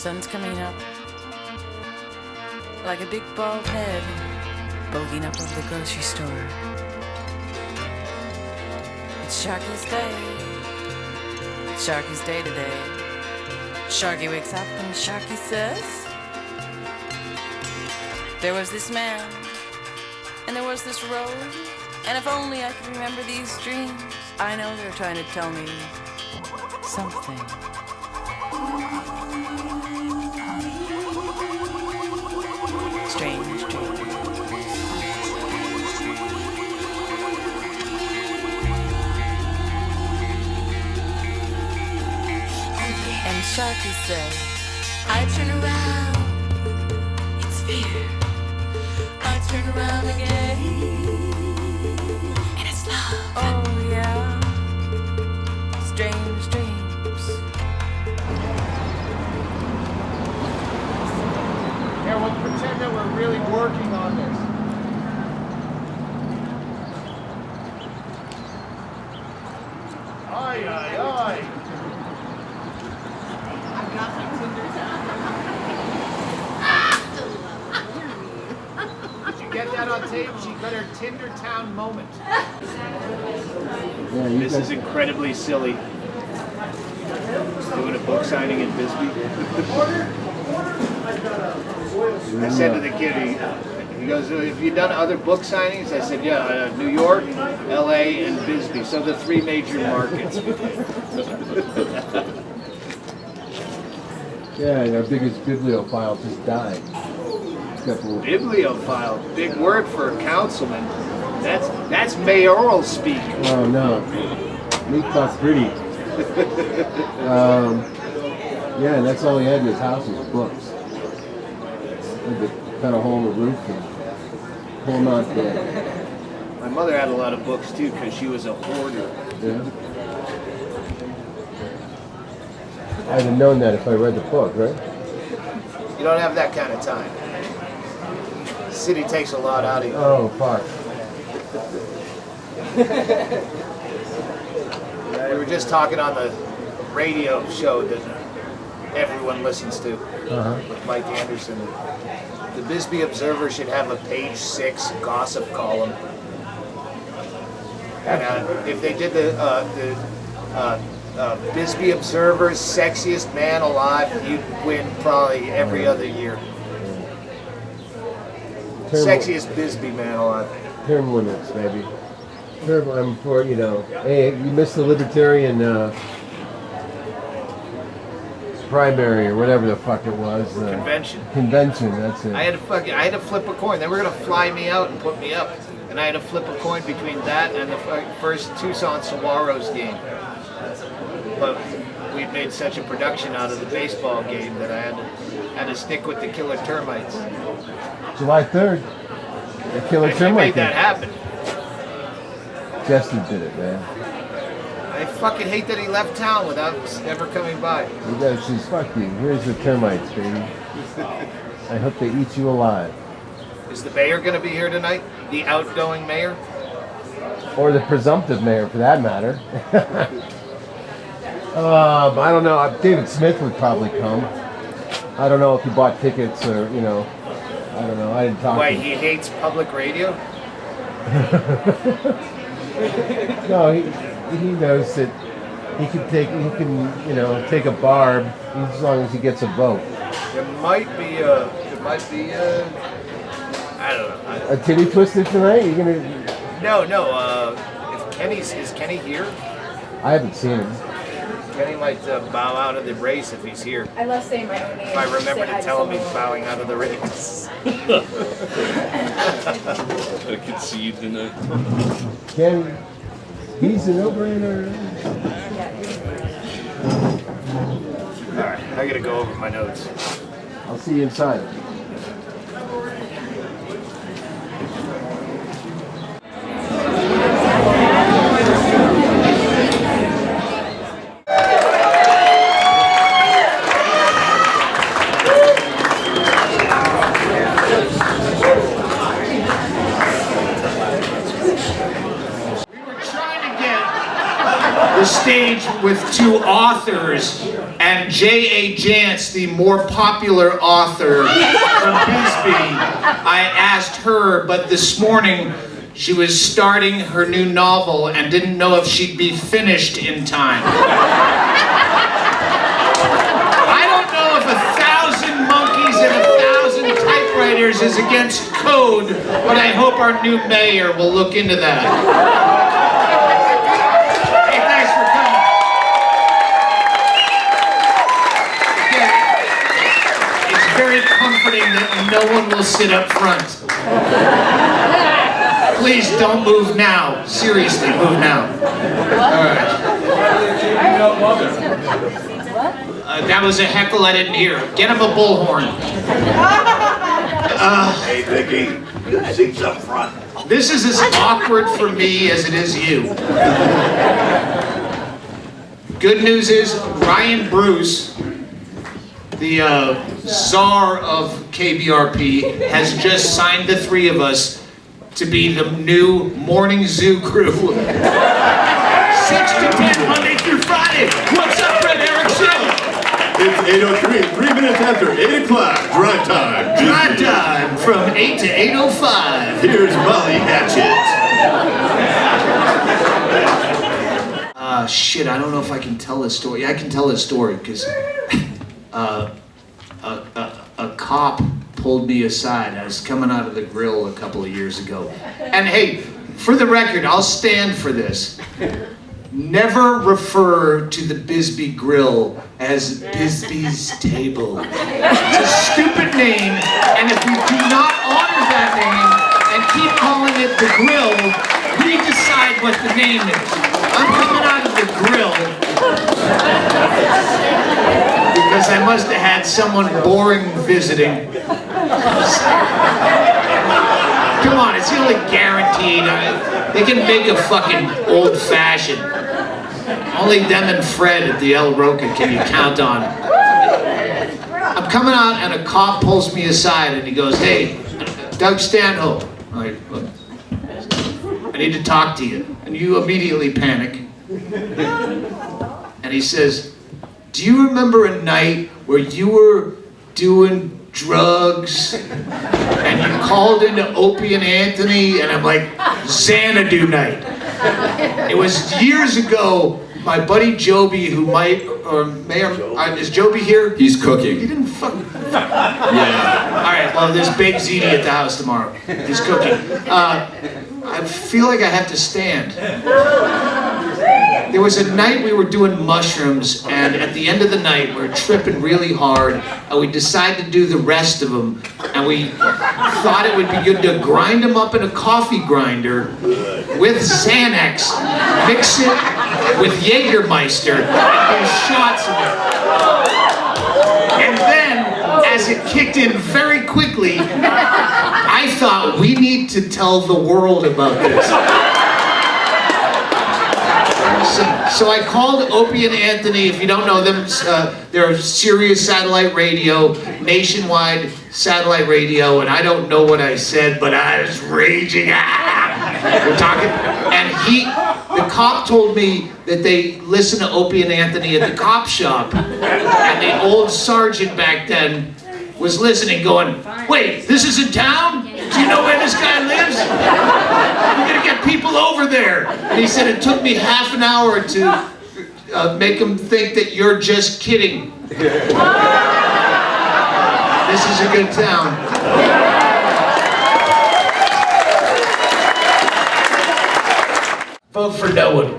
sun's coming up like a big bald head bulging up over the grocery store. It's Sharky's day. It's Sharky's day today. Sharky wakes up and Sharky says, there was this man, and there was this road, and if only I could remember these dreams. I know they're trying to tell me something. Strange dreams. And Sharky says, I turn around, it's fear. I turn around again, and it's love. Oh yeah, strange dreams. Yeah, we'll pretend that we're really working on this. Aye, aye, aye. I've got my Tinder Did you get that on tape? She got her Tinder Town moment. Yeah, This is incredibly silly. Doing a book signing in Bisbee. I said to the kid, he goes, have you done other book signings? I said, yeah, New York, LA, and Bisbee. So the three major markets. Yeah, and our biggest bibliophile just died. Bibliophile, big word for a councilman. That's mayoral speak. Oh no, meat not pretty. Yeah, and that's all he had in his house was books. He had to cut a hole in the roof and pull them out there. My mother had a lot of books too because she was a hoarder. Yeah. I'd have known that if I read the book, right? You don't have that kind of time. The city takes a lot out of you. Oh, fuck. We were just talking on the radio show that everyone listens to with Mike Anderson. The Bisbee Observer should have a page 6 gossip column. And if they did the Bisbee Observer's sexiest man alive, you'd win probably every other year. Sexiest Bisbee man alive. Term limits, maybe. I'm for, hey, you missed the Libertarian primary or whatever the fuck it was. Convention. Convention, that's it. I had to flip a coin. They were gonna fly me out and put me up, and I had to flip a coin between that and the first Tucson Saguaros game. But we'd made such a production out of the baseball game that I had to stick with the killer termites. July 3rd. The killer termite. I made that happen. Justin did it, man. I fucking hate that he left town without ever coming by. You guys just fuck you. Here's the termites, baby. I hope they eat you alive. Is the mayor going to be here tonight? The outgoing mayor? Or the presumptive mayor, for that matter. I don't know. David Smith would probably come. I don't know if he bought tickets or, I don't know. I didn't talk Why, to him. he hates public radio? No, he knows that he can take a barb as long as he gets a vote. There might be I don't know. A titty twister tonight? You're gonna? No. Is Kenny here? I haven't seen him. Kenny might bow out of the race if he's here. I love saying my own name. If I remember to tell him he's bowing out of the race. I could see you tonight. Kenny, he's a no-brainer. Alright, I gotta go over my notes. I'll see you inside. the stage with two authors, and J.A. Jance, the more popular author from Bisbee. I asked her, but this morning she was starting her new novel and didn't know if she'd be finished in time. I don't know if 1,000 monkeys and 1,000 typewriters is against code, but I hope our new mayor will look into that. Hey, thanks for coming. It's very comforting that no one will sit up front. Please don't move now. Seriously, move now. All right. That was a heckle I didn't hear. Get him a bullhorn. Hey, Vicky, seats up front. This is as awkward for me as it is you. Good news is Ryan Bruce, the czar of KBRP, has just signed the three of us to be the new Morning Zoo crew. 6 to 10, Monday through Friday. What's up, Fred Erickson? It's 8:03, 3 minutes after 8 o'clock, drive time. Drive time from 8 to 8:05. Here's Molly Hatchet. Shit, I don't know if I can tell this story. I can tell this story because a cop pulled me aside. I was coming out of the grill a couple of years ago. And hey, for the record, I'll stand for this. Never refer to the Bisbee Grill as Bisbee's Table. It's a stupid name, and if we do not honor that name and keep calling it the Grill, we decide what the name is. I'm coming out of the grill because I must have had someone boring visiting. Come on, it's the only guaranteed. They can make a fucking old-fashioned. Only them and Fred at the El Roca can you count on. I'm coming out and a cop pulls me aside and he goes, "Hey, Doug Stanhope, I need to talk to you." And you immediately panic. And he says, "Do you remember a night where you were doing drugs and you called into Opie and Anthony?" And I'm like, "Xanadu night." It was years ago. My buddy Joby, who might or may or is Joby here? He's cooking. He didn't fucking. Yeah. All right. Well, there's baked ziti at the house tomorrow. He's cooking. I feel like I have to stand. There was a night we were doing mushrooms, and at the end of the night, we were tripping really hard, and we decided to do the rest of them, and we thought it would be good to grind them up in a coffee grinder with Xanax, mix it with Jägermeister, and do shots of it. And then, as it kicked in very quickly, I thought we need to tell the world about this. So I called Opie and Anthony. If you don't know them, they're Sirius satellite radio, nationwide satellite radio, and I don't know what I said, but I was raging. We're talking, and the cop told me that they listened to Opie and Anthony at the cop shop, and the old sergeant back then was listening, going, "Wait, this is in town? Do you know where this guy lives? We're gonna get people over there." And he said it took me half an hour to make him think that you're just kidding. This is a good town. Vote for no one.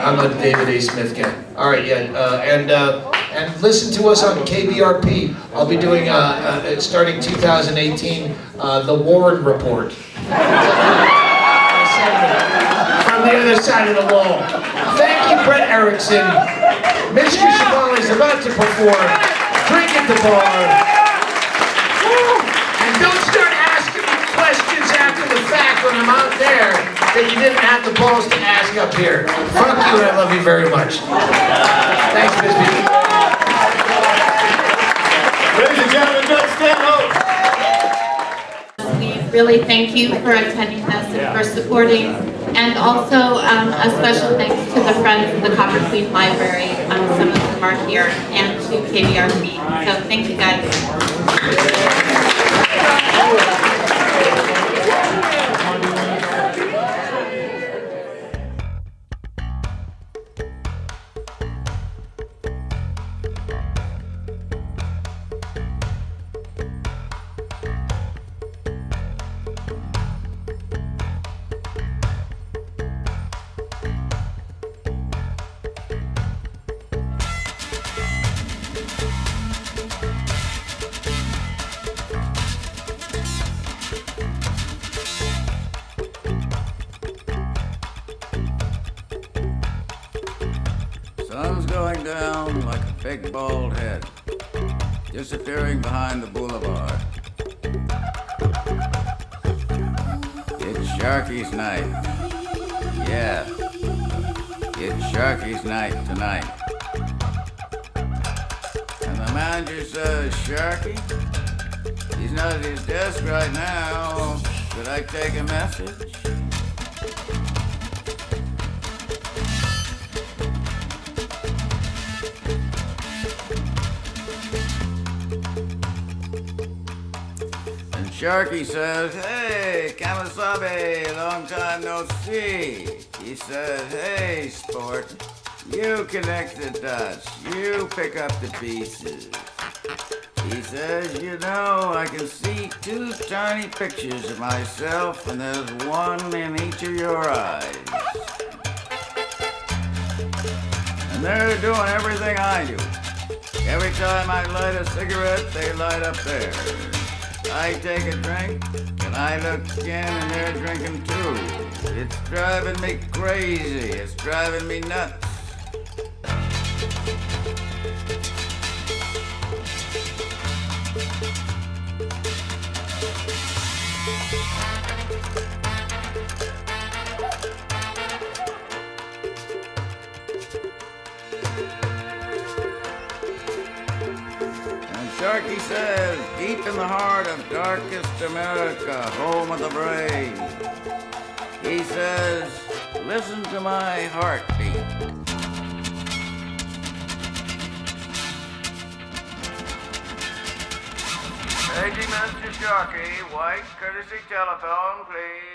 I'm a David A. Smith guy. All right, yeah, and listen to us on KBRP. I'll be doing, starting 2018, the Warren Report. From the other side of the wall. Thank you, Brett Erickson. Mishka Shubaly is about to perform. Drink at the bar. And don't start asking me questions after the fact when I'm out there that you didn't have the balls to ask up here. Fuck you, and I love you very much. Thanks, Bisbee. Ladies and gentlemen, Doug Stanhope. We really thank you for attending us and for supporting And also a special thanks to the Friends of the Copper Queen Library. Some of them are here, and to KBRC. So thank you guys. Sun's going down like a big bald head, disappearing behind the boulevard. It's Sharky's night. Yeah, it's Sharky's night tonight. And the manager says, Sharky, he's not at his desk right now. Should I take a message? Sharky says, hey, Kamasabe, long time no see. He says, hey, sport, you connect the dots, you pick up the pieces. He says, you know, I can see two tiny pictures of myself, and there's one in each of your eyes. And they're doing everything I do. Every time I light a cigarette, they light up theirs. I take a drink, and I look again, and they're drinking too. It's driving me crazy. It's driving me nuts. Sharky says, deep in the heart of darkest America, home of the brave, he says, listen to my heartbeat. Paging Mr. Sharky, white courtesy telephone, please.